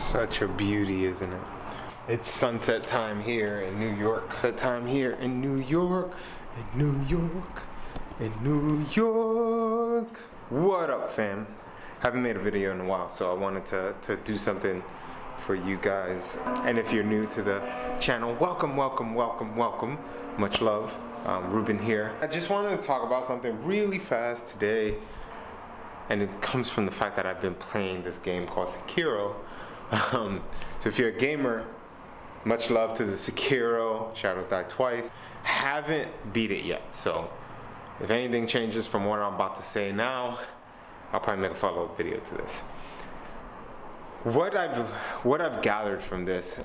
Such a beauty, isn't it? It's sunset time here in New York. The time here in New York, in New York, in New York. What up, fam? Haven't made a video in a while, so I wanted to do something for you guys. And if you're new to the channel, welcome, welcome, welcome, welcome. Much love. Ruben here. I just wanted to talk about something really fast today, and it comes from the fact that I've been playing this game called Sekiro. So if you're a gamer, much love to the Sekiro. Shadows Die Twice. Haven't beat it yet, so if anything changes from what I'm about to say now, I'll probably make a follow-up video to this. What I've gathered from this,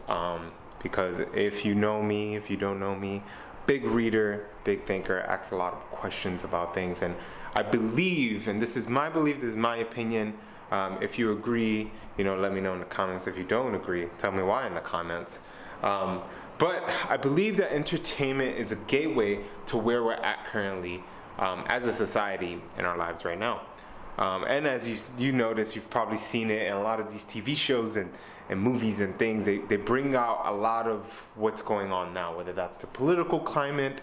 because if you know me, if you don't know me, big reader, big thinker, asks a lot of questions about things, and I believe, and this is my belief, this is my opinion. If you agree, let me know in the comments. If you don't agree, tell me why in the comments. But I believe that entertainment is a gateway to where we're at currently as a society in our lives right now. And as you notice, you've probably seen it in a lot of these TV shows and movies and things. They bring out a lot of what's going on now, whether that's the political climate,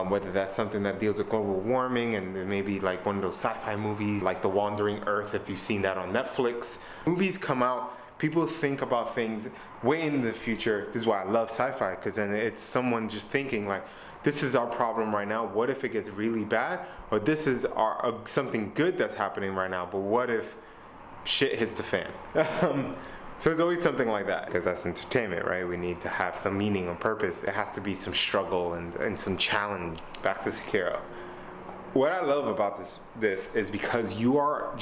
whether that's something that deals with global warming, and maybe like one of those sci-fi movies like The Wandering Earth, if you've seen that on Netflix. Movies come out, people think about things way in the future. This is why I love sci-fi, because then it's someone just thinking like, this is our problem right now, what if it gets really bad? Or this is something good that's happening right now, but what if shit hits the fan? So there's always something like that, because that's entertainment, right? We need to have some meaning and purpose. It has to be some struggle and some challenge. Back to Sekiro. What I love about this is because you're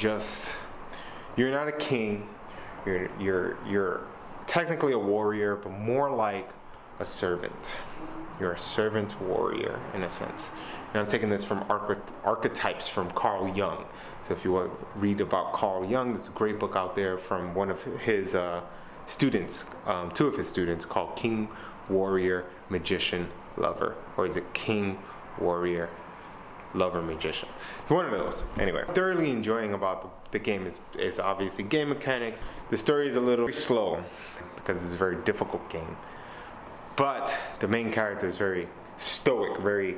not a king. You're technically a warrior, but more like a servant. You're a servant warrior in a sense. And I'm taking this from Archetypes from Carl Jung. So if you want to read about Carl Jung, there's a great book out there from one of his students, two of his students, called King, Warrior, Magician, Lover. Or is it King, Warrior, Lover, Magician? One of those. Anyway, thoroughly enjoying about the game is obviously game mechanics. The story is a little slow because it's a very difficult game. But the main character is very stoic,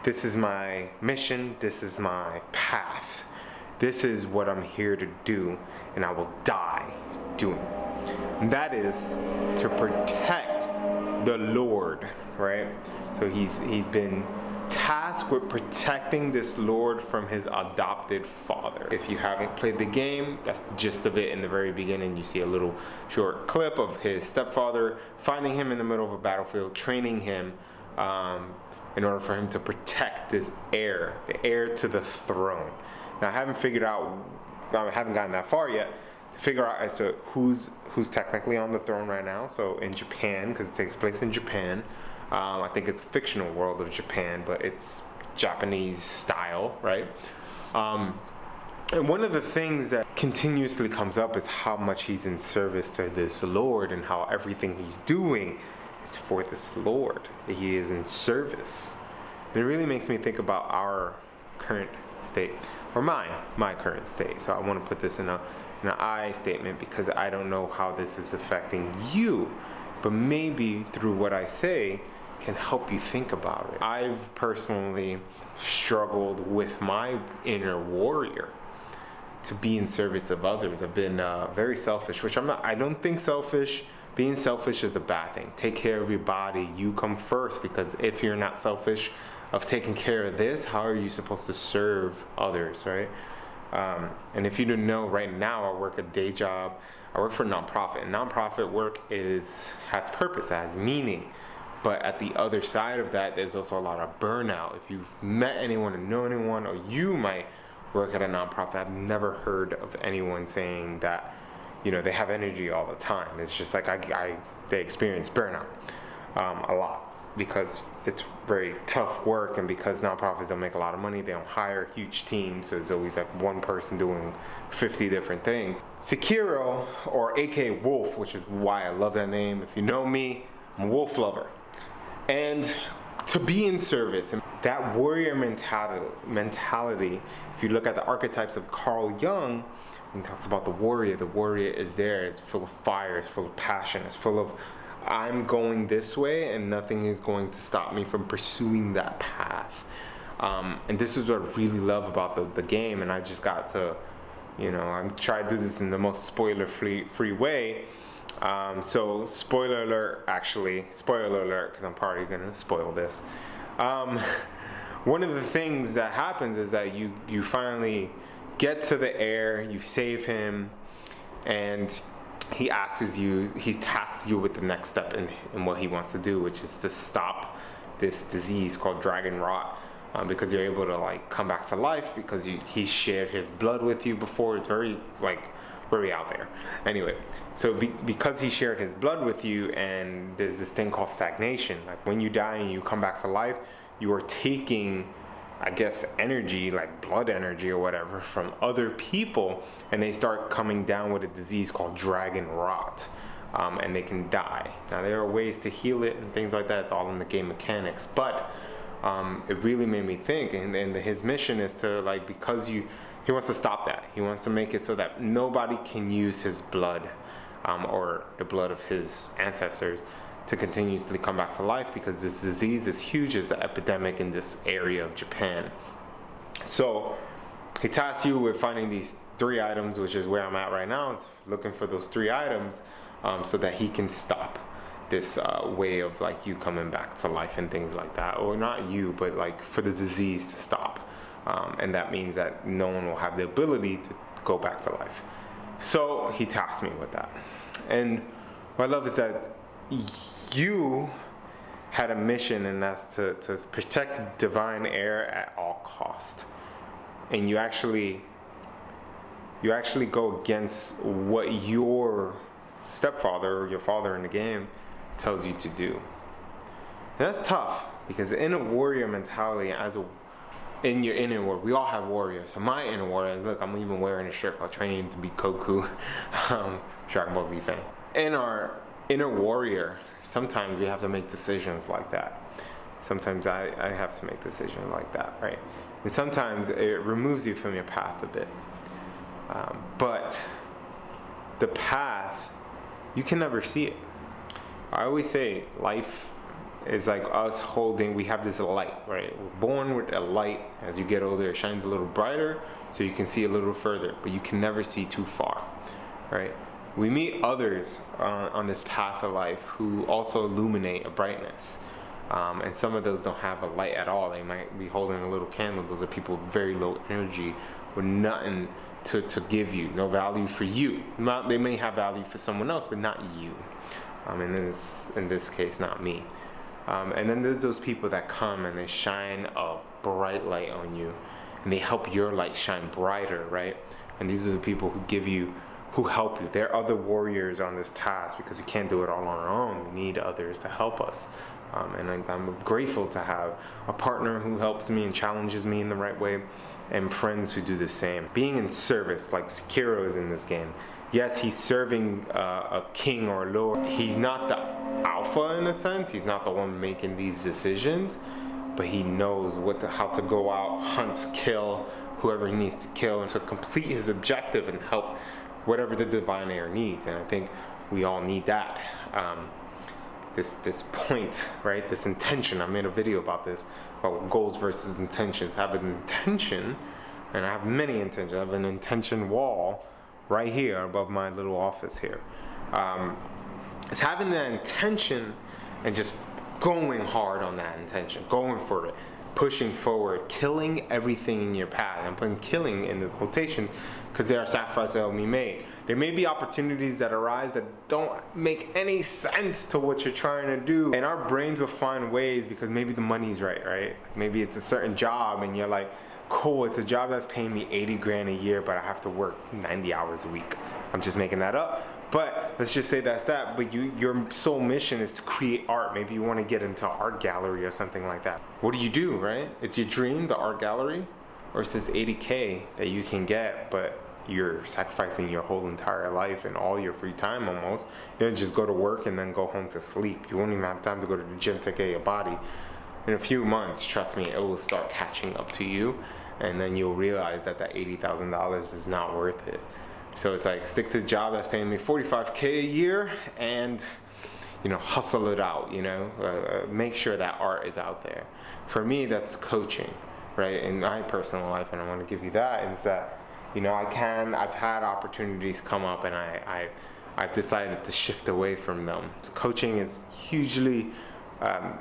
this is my mission, this is my path. This is what I'm here to do, and I will die doing. And that is to protect the Lord, right? So he's been tasked with protecting this Lord from his adopted father. If you haven't played the game, that's the gist of it. In the very beginning, you see a little short clip of his stepfather finding him in the middle of a battlefield, training him in order for him to protect this heir, the heir to the throne. Now, I haven't gotten that far yet to figure out as to who's technically on the throne right now. So in Japan, because it takes place in Japan, I think it's a fictional world of Japan, but it's Japanese style, right? And one of the things that continuously comes up is how much he's in service to this Lord, and how everything he's doing is for this Lord. He is in service. And it really makes me think about our current state, or my current state. So I want to put this in an I statement, because I don't know how this is affecting you, but maybe through what I say can help you think about it. I've personally struggled with my inner warrior to be in service of others. I've been very selfish, which I'm not. I don't think being selfish is a bad thing. Take care of your body. You come first, because if you're not selfish of taking care of this, how are you supposed to serve others, right? And if you didn't know, right now I work a day job. I work for a nonprofit. And nonprofit work has purpose, has meaning. But at the other side of that, there's also a lot of burnout. If you've met anyone or know anyone, or you might work at a nonprofit, I've never heard of anyone saying that, they have energy all the time. It's just like they experience burnout a lot, because it's very tough work, and because nonprofits don't make a lot of money, they don't hire huge teams, so there's always like one person doing 50 different things. Sekiro, or aka Wolf, which is why I love that name. If you know me, I'm a wolf lover. And to be in service, and that warrior mentality, if you look at the archetypes of Carl Jung, He talks about the warrior. The warrior is there. It's full of fire. It's full of passion. It's full of, I'm going this way and nothing is going to stop me from pursuing that path. And this is what I really love about the game. And I just got to, I'm trying to do this in the most spoiler-free way. So spoiler alert, because I'm probably gonna spoil this. One of the things that happens is that you finally get to the heir, you save him, and he tasks you with the next step in what he wants to do, which is to stop this disease called dragon rot. Because you're able to like come back to life because he shared his blood with you before. It's very out there. Anyway, so because he shared his blood with you, and there's this thing called stagnation. Like when you die and you come back to life, you are taking, I guess, energy, like blood energy or whatever, from other people, and they start coming down with a disease called dragon rot. And they can die. Now there are ways to heal it and things like that. It's all in the game mechanics, but it really made me think, and his mission is to, like, because he wants to stop that. He wants to make it so that nobody can use his blood or the blood of his ancestors to continuously come back to life, because this disease is huge. It's an epidemic in this area of Japan. So he tasks you with finding these 3 items, which is where I'm at right now, is looking for those 3 items so that he can stop this way of like you coming back to life and things like that, or not you, but like for the disease to stop, and that means that no one will have the ability to go back to life. So he tasked me with that, and what I love is that you had a mission, and that's to protect the divine heir at all cost, and you actually go against what your stepfather or your father in the game tells you to do. And that's tough, because in a warrior mentality, in your inner warrior, we all have warriors. So my inner warrior, look, I'm even wearing a shirt called Training to be Goku, Dragon Ball Z fan. In our inner warrior, sometimes we have to make decisions like that. Sometimes I have to make decisions like that, right? And sometimes it removes you from your path a bit. But the path, you can never see it. I always say life is like us we have this light, right? We're born with a light. As you get older, it shines a little brighter, so you can see a little further, but you can never see too far, right? We meet others on this path of life who also illuminate a brightness. And some of those don't have a light at all. They might be holding a little candle. Those are people with very low energy with nothing to give you, no value for you. They may have value for someone else, but not you. In this case, not me. And then there's those people that come and they shine a bright light on you, and they help your light shine brighter, right? And these are the people who help you. There are other warriors on this task, because we can't do it all on our own. We need others to help us. And I'm grateful to have a partner who helps me and challenges me in the right way, and friends who do the same. Being in service, like Sekiro is in this game. Yes, he's serving a king or a lord. He's not the alpha in a sense. He's not the one making these decisions, but he knows how to go out, hunt, kill whoever he needs to kill, and to complete his objective and help whatever the divine heir needs. And I think we all need that. This point, right? This intention. I made a video about this, about goals versus intentions. I have an intention, and I have many intentions. I have an intention wall right here above my little office here. It's having that intention and just going hard on that intention, going for it, pushing forward, killing everything in your path. I'm putting killing in the quotation because there are sacrifices that will be made. There may be opportunities that arise that don't make any sense to what you're trying to do, and our brains will find ways, because maybe the money's right? Maybe it's a certain job and you're like, cool, it's a job that's paying me 80 grand a year, but I have to work 90 hours a week. I'm just making that up. But let's just say that's that. But your sole mission is to create art. Maybe you want to get into an art gallery or something like that. What do, right? It's your dream, the art gallery, or it's this 80K that you can get, but you're sacrificing your whole entire life and all your free time almost. You just go to work and then go home to sleep. You won't even have time to go to the gym to take care of your body. In a few months, trust me, it will start catching up to you, and then you'll realize that $80,000 is not worth it. So it's like, stick to the job that's paying me $45K a year and, you know, hustle it out, you know, make sure that art is out there. For me, that's coaching, right? In my personal life, and I want to give you that, is that, you know, I've had opportunities come up, and I've decided to shift away from them. Coaching is hugely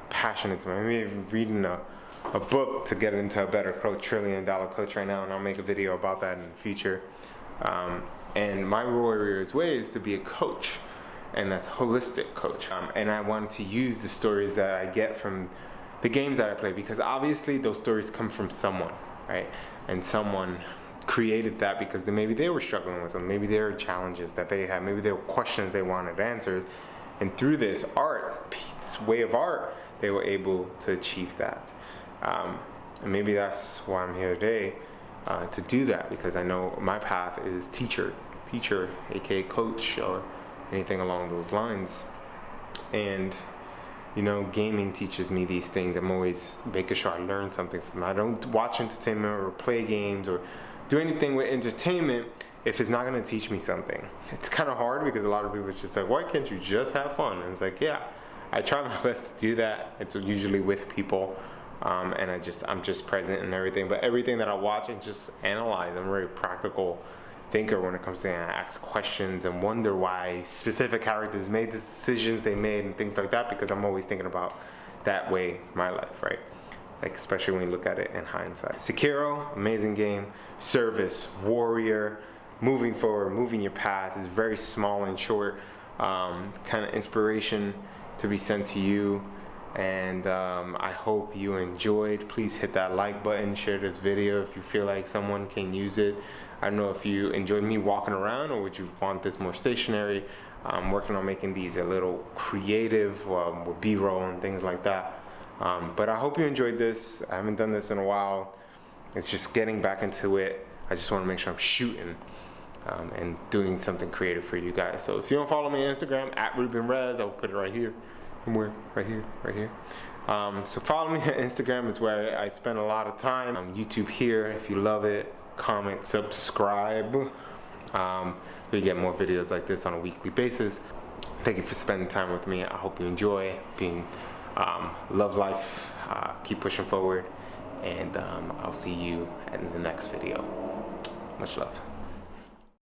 passionate to me. I'm even reading a book to get into a better coach, $1 trillion coach right now, and I'll make a video about that in the future. And my warrior's way is to be a coach, and that's holistic coach. And I want to use the stories that I get from the games that I play, because obviously those stories come from someone, right? And someone created that because maybe they were struggling with them, maybe there were challenges that they had, maybe there were questions they wanted answers, and through this art, this way of art, they were able to achieve that. And maybe that's why I'm here today, to do that, because I know my path is teacher, aka coach, or anything along those lines. And you know, gaming teaches me these things. I'm always making sure I learn something from it. I don't watch entertainment or play games or do anything with entertainment if it's not going to teach me something. It's kind of hard because a lot of people are just like, why can't you just have fun? And it's like, yeah, I try my best to do that. It's usually with people, and I'm just present and everything. But everything that I watch and just analyze, I'm a very practical thinker when it comes to, I ask questions and wonder why specific characters made the decisions they made and things like that, because I'm always thinking about that way in my life, right? Like, especially when you look at it in hindsight. Sekiro, amazing game. Service, warrior, moving forward, moving your path is very small and short. Kind of inspiration to be sent to you. And I hope you enjoyed. Please hit that like button, share this video if you feel like someone can use it. I don't know if you enjoyed me walking around, or would you want this more stationary. I'm working on making these a little creative with B-roll and things like that. But I hope you enjoyed this. I haven't done this in a while. It's just getting back into it. I just want to make sure I'm shooting and doing something creative for you guys. So if you don't follow me on Instagram, @RubenRez, I'll put it right here. Somewhere, right here. So follow me on Instagram. It's where I spend a lot of time. YouTube here. If you love it, comment, subscribe. We get more videos like this on a weekly basis. Thank you for spending time with me. I hope you enjoy being, love life, keep pushing forward, and I'll see you in the next video. Much love.